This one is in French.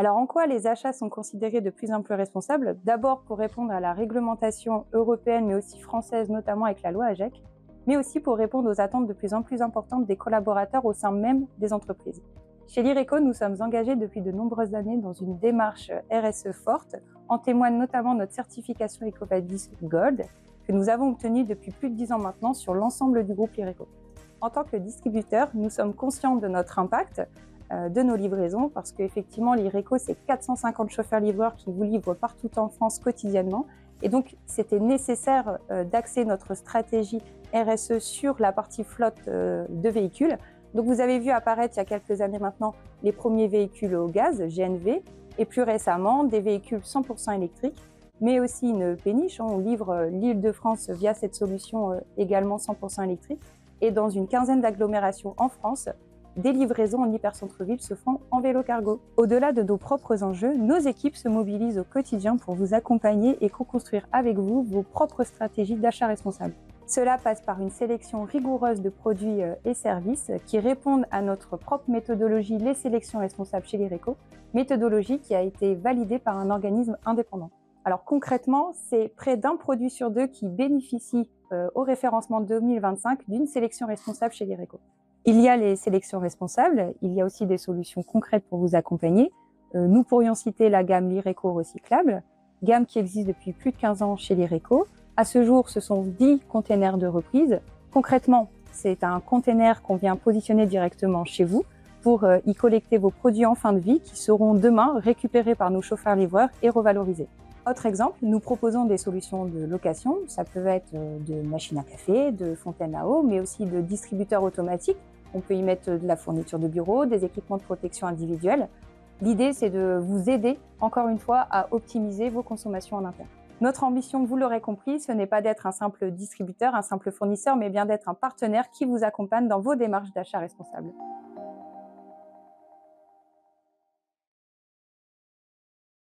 Alors, en quoi les achats sont considérés de plus en plus responsables? D'abord pour répondre à la réglementation européenne, mais aussi française, notamment avec la loi AGEC, mais aussi pour répondre aux attentes de plus en plus importantes des collaborateurs au sein même des entreprises. Chez l'IRECO, nous sommes engagés depuis de nombreuses années dans une démarche RSE forte. En témoigne notamment notre certification EcoVadis Gold, que nous avons obtenue depuis plus de 10 ans maintenant sur l'ensemble du groupe l'IRECO. En tant que distributeur, nous sommes conscients de notre impact, de nos livraisons, parce qu'effectivement, l'IRECO, c'est 450 chauffeurs-livreurs qui vous livrent partout en France quotidiennement. Et donc, c'était nécessaire d'axer notre stratégie RSE sur la partie flotte de véhicules. Donc, vous avez vu apparaître il y a quelques années maintenant les premiers véhicules au gaz, GNV, et plus récemment, des véhicules 100% électriques, mais aussi une péniche. On livre l'Île-de-France via cette solution également 100% électrique. Et dans une quinzaine d'agglomérations en France, des livraisons en hypercentre-ville se font en vélo cargo. Au-delà de nos propres enjeux, nos équipes se mobilisent au quotidien pour vous accompagner et co-construire avec vous vos propres stratégies d'achat responsable. Cela passe par une sélection rigoureuse de produits et services qui répondent à notre propre méthodologie, les sélections responsables chez l'IRECO, méthodologie qui a été validée par un organisme indépendant. Alors concrètement, c'est près d'un produit sur deux qui bénéficie au référencement 2025 d'une sélection responsable chez l'IRECO. Il y a les sélections responsables, il y a aussi des solutions concrètes pour vous accompagner. Nous pourrions citer la gamme l'IRECO recyclable, gamme qui existe depuis plus de 15 ans chez l'IRECO. À ce jour, ce sont 10 containers de reprise. Concrètement, c'est un container qu'on vient positionner directement chez vous pour y collecter vos produits en fin de vie qui seront demain récupérés par nos chauffeurs-livreurs et revalorisés. Autre exemple, nous proposons des solutions de location. Ça peut être de machines à café, de fontaines à eau, mais aussi de distributeurs automatiques. On peut y mettre de la fourniture de bureau, des équipements de protection individuelle. L'idée, c'est de vous aider, encore une fois, à optimiser vos consommations en interne. Notre ambition, vous l'aurez compris, ce n'est pas d'être un simple distributeur, un simple fournisseur, mais bien d'être un partenaire qui vous accompagne dans vos démarches d'achat responsable.